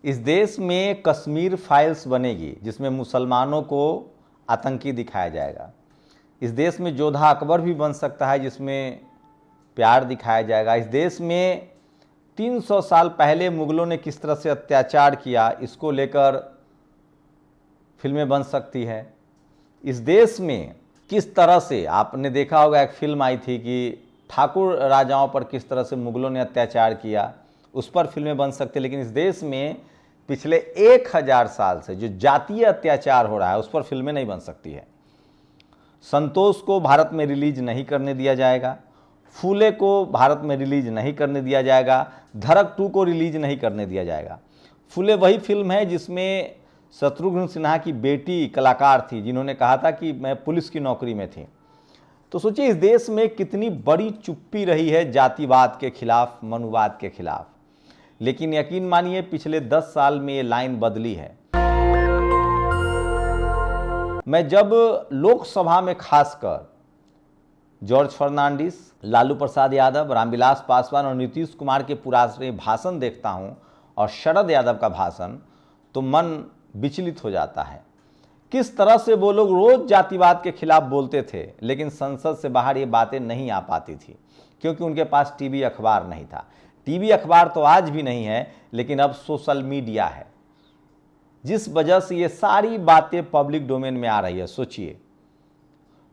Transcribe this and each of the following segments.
इस देश में कश्मीर फाइल्स बनेगी जिसमें मुसलमानों को आतंकी दिखाया जाएगा। इस देश में जोधा अकबर भी बन सकता है जिसमें प्यार दिखाया जाएगा। इस देश में 300 साल पहले मुगलों ने किस तरह से अत्याचार किया इसको लेकर फिल्में बन सकती है। इस देश में किस तरह से, आपने देखा होगा एक फिल्म आई थी कि ठाकुर राजाओं पर किस तरह से मुगलों ने अत्याचार किया, उस पर फिल्में बन सकती है। लेकिन इस देश में पिछले 1000 साल से जो जातीय अत्याचार हो रहा है उस पर फिल्में नहीं बन सकती है। संतोष को भारत में रिलीज नहीं करने दिया जाएगा, फूले को भारत में रिलीज नहीं करने दिया जाएगा, धड़क 2 को रिलीज नहीं करने दिया जाएगा। फूले वही फिल्म है जिसमें शत्रुघ्न सिन्हा की बेटी कलाकार थी जिन्होंने कहा था कि मैं पुलिस की नौकरी में थी। तो सोचिए इस देश में कितनी बड़ी चुप्पी रही है जातिवाद के खिलाफ, मनुवाद के खिलाफ। लेकिन यकीन मानिए पिछले 10 साल में ये लाइन बदली है। मैं जब लोकसभा में खासकर जॉर्ज फर्नांडिस, लालू प्रसाद यादव, रामविलास पासवान और नीतीश कुमार के पुराने भाषण देखता हूं और शरद यादव का भाषण, तो मन विचलित हो जाता है। किस तरह से वो लोग रोज जातिवाद के खिलाफ बोलते थे लेकिन संसद से बाहर ये बातें नहीं आ पाती थी क्योंकि उनके पास टीवी अखबार नहीं था। टीवी अखबार तो आज भी नहीं है लेकिन अब सोशल मीडिया है जिस वजह से ये सारी बातें पब्लिक डोमेन में आ रही है। सोचिए,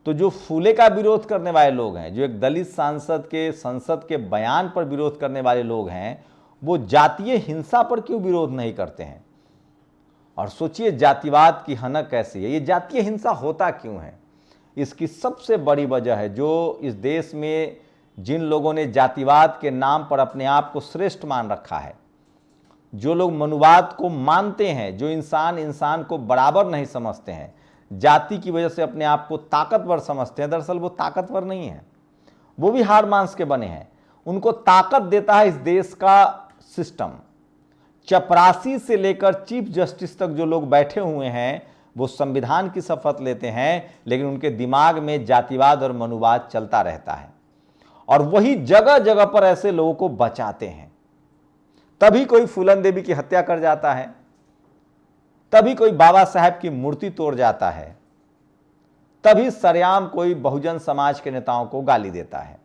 तो जो फूले का विरोध करने वाले लोग हैं, जो एक दलित सांसद के संसद के बयान पर विरोध करने वाले लोग हैं, वो जातीय हिंसा पर क्यों विरोध नहीं करते हैं? और सोचिए जातिवाद की हनक कैसी है, ये जातीय हिंसा होता क्यों है? इसकी सबसे बड़ी वजह है जो इस देश में जिन लोगों ने जातिवाद के नाम पर अपने आप को श्रेष्ठ मान रखा है, जो लोग मनुवाद को मानते हैं, जो इंसान इंसान को बराबर नहीं समझते हैं, जाति की वजह से अपने आप को ताकतवर समझते हैं, दरअसल वो ताकतवर नहीं है, वो भी हाड़ मांस के बने हैं। उनको ताकत देता है इस देश का सिस्टम। चपरासी से लेकर चीफ जस्टिस तक जो लोग बैठे हुए हैं वो संविधान की शपथ लेते हैं लेकिन उनके दिमाग में जातिवाद और मनुवाद चलता रहता है और वही जगह जगह पर ऐसे लोगों को बचाते हैं। तभी कोई फूलन देवी की हत्या कर जाता है, तभी कोई बाबा साहेब की मूर्ति तोड़ जाता है, तभी सरेआम कोई बहुजन समाज के नेताओं को गाली देता है।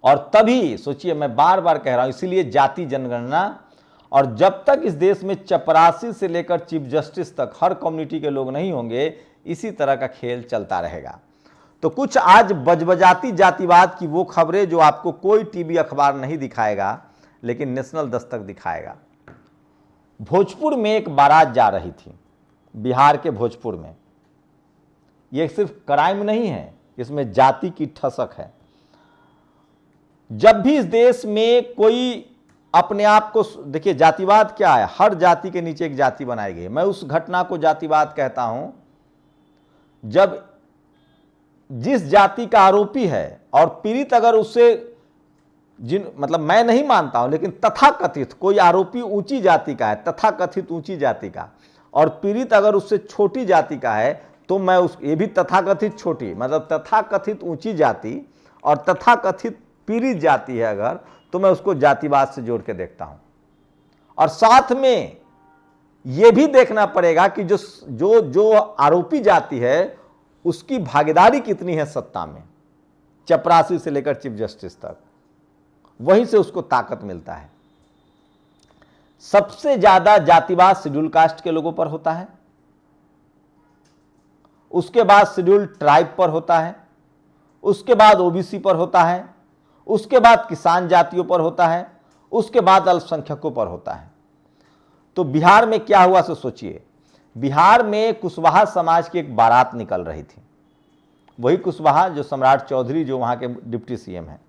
और तभी सोचिए, मैं बार बार कह रहा हूं, इसीलिए जाति जनगणना, और जब तक इस देश में चपरासी से लेकर चीफ जस्टिस तक हर कम्युनिटी के लोग नहीं होंगे, इसी तरह का खेल चलता रहेगा। तो कुछ आज बजबजाती जातिवाद की वो खबरें जो आपको कोई टीवी अखबार नहीं दिखाएगा लेकिन नेशनल दस्तक दिखाएगा। भोजपुर में एक बारात जा रही थी, बिहार के भोजपुर में। ये सिर्फ क्राइम नहीं है, इसमें जाति की ठसक है। जब भी इस देश में कोई अपने आप को, देखिए जातिवाद क्या है, हर जाति के नीचे एक जाति बनाई गई। मैं उस घटना को जातिवाद कहता हूं जब जिस जाति का आरोपी है और पीड़ित अगर उससे मतलब मैं नहीं मानता हूं लेकिन तथाकथित कोई आरोपी ऊंची जाति का है, तथाकथित ऊंची जाति का, और पीड़ित अगर उससे छोटी जाति का है तो मैं ये भी तथाकथित छोटी, मतलब तथाकथित ऊंची जाति और तथाकथित पीड़ित जाति है अगर, तो मैं उसको जातिवाद से जोड़ के देखता हूं। और साथ में यह भी देखना पड़ेगा कि जो आरोपी जाति है उसकी भागीदारी कितनी है सत्ता में, चपरासी से लेकर चीफ जस्टिस तक, वहीं से उसको ताकत मिलता है। सबसे ज्यादा जातिवाद शेड्यूल कास्ट के लोगों पर होता है, उसके बाद शेड्यूल ट्राइब पर होता है, उसके बाद ओबीसी पर होता है, उसके बाद किसान जातियों पर होता है, उसके बाद अल्पसंख्यकों पर होता है। तो बिहार में क्या हुआ सो सोचिए। बिहार में कुशवाहा समाज की एक बारात निकल रही थी, वही कुशवाहा जो सम्राट चौधरी जो वहां के डिप्टी सीएम हैं।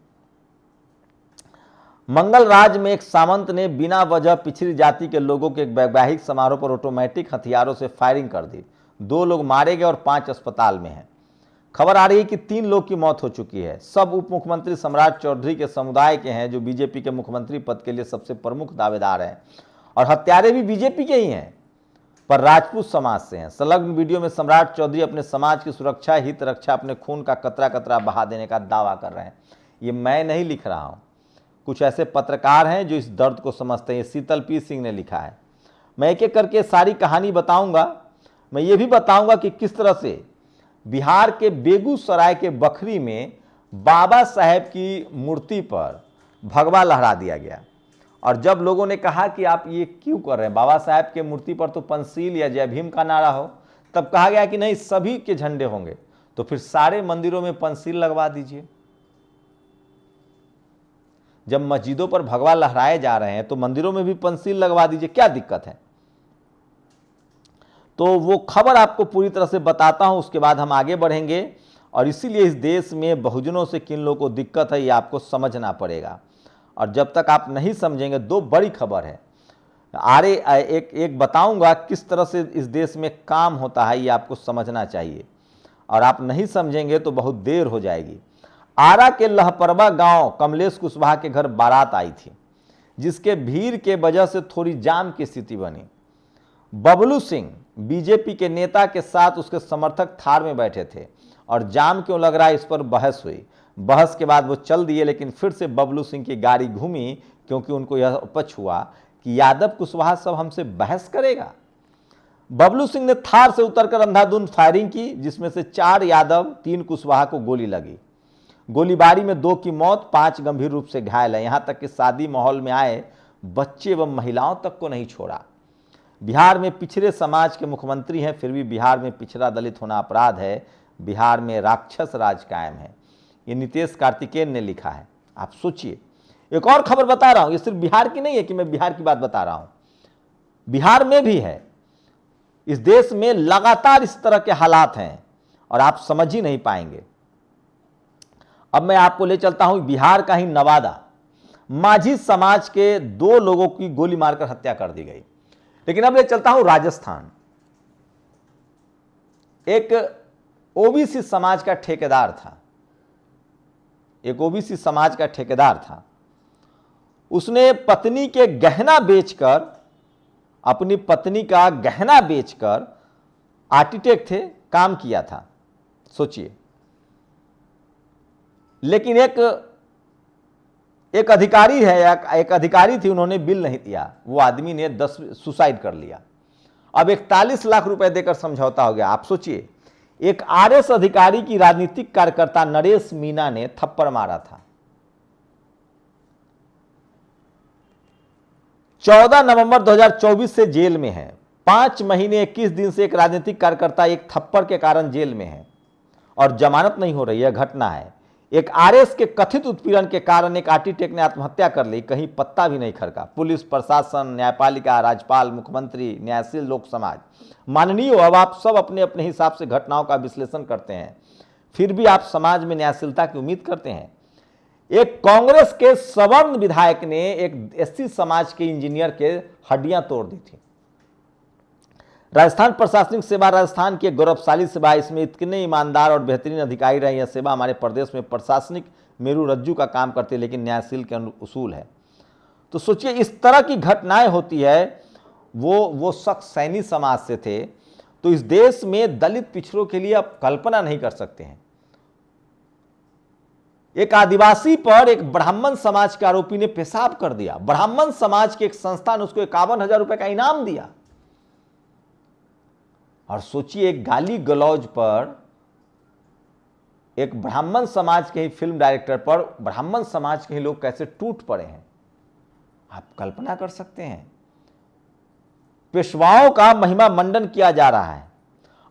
मंगल राज में एक सामंत ने बिना वजह पिछड़ी जाति के लोगों के एक वैवाहिक समारोह पर ऑटोमेटिक हथियारों से फायरिंग कर दी। 2 लोग मारे गए और 5 अस्पताल में हैं। खबर आ रही है कि 3 लोग की मौत हो चुकी है। सब उप मुख्यमंत्री सम्राट चौधरी के समुदाय के हैं जो बीजेपी के मुख्यमंत्री पद के लिए सबसे प्रमुख दावेदार हैं, और हत्यारे भी बीजेपी के ही हैं पर राजपूत समाज से हैं। संलग्न वीडियो में सम्राट चौधरी अपने समाज की सुरक्षा, हित रक्षा, अपने खून का कतरा कतरा बहा देने का दावा कर रहे हैं। ये मैं नहीं लिख रहा हूं, कुछ ऐसे पत्रकार हैं जो इस दर्द को समझते हैं। शीतल पी सिंह ने लिखा है। मैं एक एक करके सारी कहानी बताऊंगा। मैं ये भी बताऊंगा कि किस तरह से बिहार के बेगूसराय के बखरी में बाबा साहेब की मूर्ति पर भगवा लहरा दिया गया। और जब लोगों ने कहा कि आप ये क्यों कर रहे हैं, बाबा साहेब के मूर्ति पर तो पंचशील या जय भीम का नारा हो, तब कहा गया कि नहीं, सभी के झंडे होंगे, तो फिर सारे मंदिरों में पंचशील लगवा दीजिए। जब मस्जिदों पर भगवा लहराए जा रहे हैं तो मंदिरों में भी पंचशील लगवा दीजिए, क्या दिक्कत है। तो वो खबर आपको पूरी तरह से बताता हूं, उसके बाद हम आगे बढ़ेंगे। और इसीलिए इस देश में बहुजनों से किन लोगों को दिक्कत है ये आपको समझना पड़ेगा। और जब तक आप नहीं समझेंगे, दो बड़ी खबर है, एक बताऊंगा किस तरह से इस देश में काम होता है, ये आपको समझना चाहिए। और आप नहीं समझेंगे तो बहुत देर हो जाएगी। आरा के लहपरवा गांव कमलेश कुशवाहा के घर बारात आई थी, जिसके भीड़ के वजह से थोड़ी जाम की स्थिति बनी। बबलू सिंह बीजेपी के नेता के साथ उसके समर्थक थार में बैठे थे और जाम क्यों लग रहा है इस पर बहस हुई। बहस के बाद वो चल दिए, लेकिन फिर से बबलू सिंह की गाड़ी घूमी, क्योंकि उनको यह उपच हुआ कि यादव कुशवाहा सब हमसे बहस करेगा। बबलू सिंह ने थार से उतरकर अंधाधुंध फायरिंग की, जिसमें से 4 यादव 3 कुशवाहा को गोली लगी। गोलीबारी में 2 की मौत, 5 गंभीर रूप से घायल है। यहां तक कि शादी माहौल में आए बच्चे एवं महिलाओं तक को नहीं छोड़ा। बिहार में पिछड़े समाज के मुख्यमंत्री हैं, फिर भी बिहार में पिछड़ा दलित होना अपराध है। बिहार में राक्षस राज कायम है। ये नीतीश कार्तिकेयन ने लिखा है। आप सोचिए। एक और खबर बता रहा हूं, ये सिर्फ बिहार की नहीं है कि मैं बिहार की बात बता रहा हूं, बिहार में भी है। इस देश में लगातार इस तरह के हालात हैं और आप समझ ही नहीं पाएंगे। अब मैं आपको ले चलता हूं बिहार का ही नवादा। माझी समाज के 2 लोगों की गोली मारकर हत्या कर दी गई। लेकिन अब ले चलता हूं राजस्थान। एक ओबीसी समाज का ठेकेदार था, एक ओबीसी समाज का ठेकेदार था। उसने पत्नी के गहना बेचकर, अपनी पत्नी का गहना बेचकर, आर्किटेक्ट थे, काम किया था। सोचिए। लेकिन एक अधिकारी है, एक अधिकारी थी, उन्होंने बिल नहीं दिया। वो आदमी ने सुसाइड कर लिया। अब 41 लाख रुपए देकर समझौता हो गया। आप सोचिए, एक आरएस अधिकारी की राजनीतिक कार्यकर्ता नरेश मीना ने थप्पड़ मारा था। 14 नवंबर 2024 से जेल में है। 5 महीने 21 दिन से एक राजनीतिक कार्यकर्ता एक थप्पड़ के कारण जेल में है और जमानत नहीं हो रही है। घटना है एक आरएस के कथित उत्पीड़न के कारण एक आर्किटेक्ट ने आत्महत्या कर ली। कहीं पत्ता भी नहीं खड़का। पुलिस प्रशासन, न्यायपालिका, राज्यपाल, मुख्यमंत्री, न्यायशील लोक समाज, माननीय, अब आप सब अपने अपने हिसाब से घटनाओं का विश्लेषण करते हैं, फिर भी आप समाज में न्यायशीलता की उम्मीद करते हैं। एक कांग्रेस के सवर्ण विधायक ने एक एससी समाज के इंजीनियर के हड्डियां तोड़ दी थी। राजस्थान प्रशासनिक सेवा राजस्थान की एक गौरवशाली सेवा। इसमें इतने ईमानदार और बेहतरीन अधिकारी रहे। यह सेवा हमारे प्रदेश में प्रशासनिक मेरू रज्जू का काम करती है, लेकिन न्यायशील के उसूल है। तो सोचिए, इस तरह की घटनाएं होती है। वो शख्स सैनी समाज से थे। तो इस देश में दलित पिछड़ों के लिए आप कल्पना नहीं कर सकते हैं। एक आदिवासी पर एक ब्राह्मण समाज के आरोपी ने पेशाब कर दिया। ब्राह्मण समाज के एक संस्था ने उसको 51,000 रुपए का इनाम दिया। और सोचिए, एक गाली गलौज पर एक ब्राह्मण समाज के ही फिल्म डायरेक्टर पर ब्राह्मण समाज के ही लोग कैसे टूट पड़े हैं, आप कल्पना कर सकते हैं। पेशवाओं का महिमा मंडन किया जा रहा है।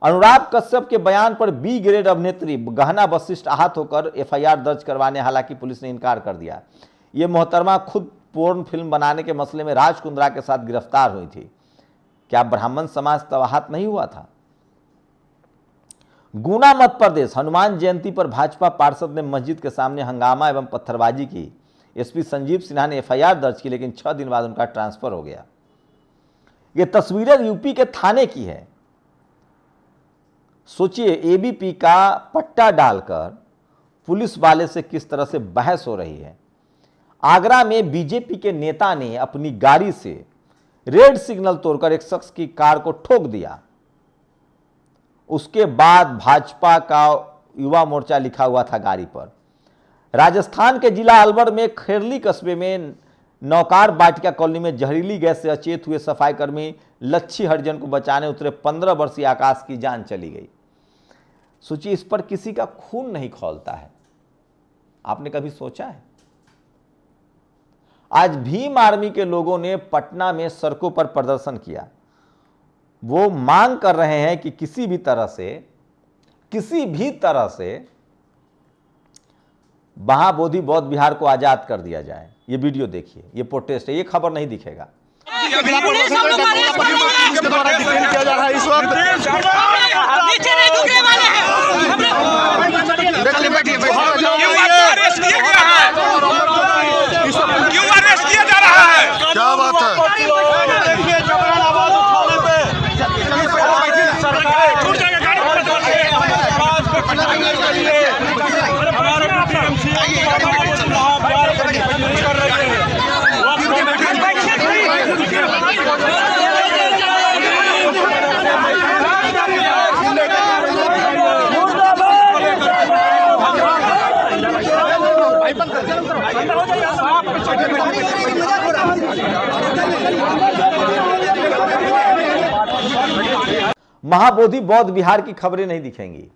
अनुराग कश्यप के बयान पर बी ग्रेड अभिनेत्री गहना वशिष्ठ आहत होकर एफआईआर दर्ज करवाने, हालांकि पुलिस ने इनकार कर दिया। यह मोहतरमा खुद पोर्न फिल्म बनाने के मसले में राज कुंद्रा के साथ गिरफ्तार हुई थी। क्या ब्राह्मण समाज तब आहत नहीं हुआ था? गुना मध्य प्रदेश, हनुमान जयंती पर भाजपा पार्षद ने मस्जिद के सामने हंगामा एवं पत्थरबाजी की। एसपी संजीव सिन्हा ने एफआईआर दर्ज की, लेकिन 6 दिन बाद उनका ट्रांसफर हो गया। ये तस्वीरें यूपी के थाने की है। सोचिए, एबीपी का पट्टा डालकर पुलिस वाले से किस तरह से बहस हो रही है। आगरा में बीजेपी के नेता ने अपनी गाड़ी से रेड सिग्नल तोड़कर एक शख्स की कार को ठोक दिया। उसके बाद भाजपा का युवा मोर्चा लिखा हुआ था गाड़ी पर। राजस्थान के जिला अलवर में खेरली कस्बे में नौकार बाटिका कॉलोनी में जहरीली गैस से अचेत हुए सफाई कर्मी लच्छी हरिजन को बचाने उतरे 15 वर्षीय आकाश की जान चली गई। सोचिए, इस पर किसी का खून नहीं खौलता है। आपने कभी सोचा है? आज भीम आर्मी के लोगों ने पटना में सड़कों पर प्रदर्शन किया। वो मांग कर रहे हैं कि किसी भी तरह से महाबोधि बौद्ध विहार को आजाद कर दिया जाए। ये वीडियो देखिए, ये प्रोटेस्ट है, ये खबर नहीं दिखेगा। क्या बात है? महाबोधि बौद्ध विहार की खबरें नहीं दिखेंगी।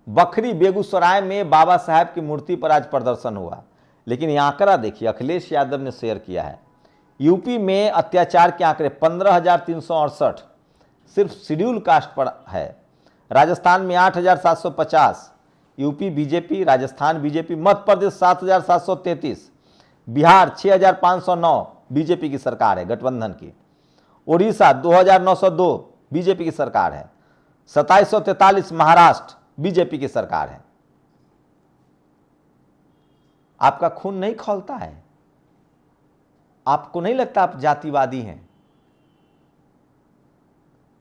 बखरी बेगूसराय में बाबा साहेब की मूर्ति पर आज प्रदर्शन हुआ, लेकिन यह आंकड़ा देखिए, अखिलेश यादव ने शेयर किया है। यूपी में अत्याचार के आंकड़े 15,368 सिर्फ शेड्यूल कास्ट पर है। राजस्थान में 8,750, UP BJP, Rajasthan BJP, Madhya Pradesh 7,733, Bihar 6,509 BJP की सरकार है गठबंधन की, उड़ीसा 2,902 बीजेपी की सरकार है, 2,743 महाराष्ट्र बीजेपी की सरकार है। आपका खून नहीं खौलता है? आपको नहीं लगता आप जातिवादी हैं?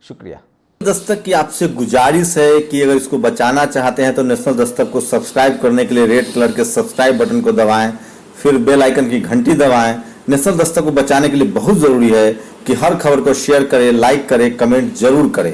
शुक्रिया। दस्तक की आपसे गुजारिश है कि अगर इसको बचाना चाहते हैं तो नेशनल दस्तक को सब्सक्राइब करने के लिए रेड कलर के सब्सक्राइब बटन को दबाएं, फिर बेल आइकन की घंटी दबाएं। नेशनल दस्तक को बचाने के लिए बहुत जरूरी है कि हर खबर को शेयर करें, लाइक करें, कमेंट जरूर करें।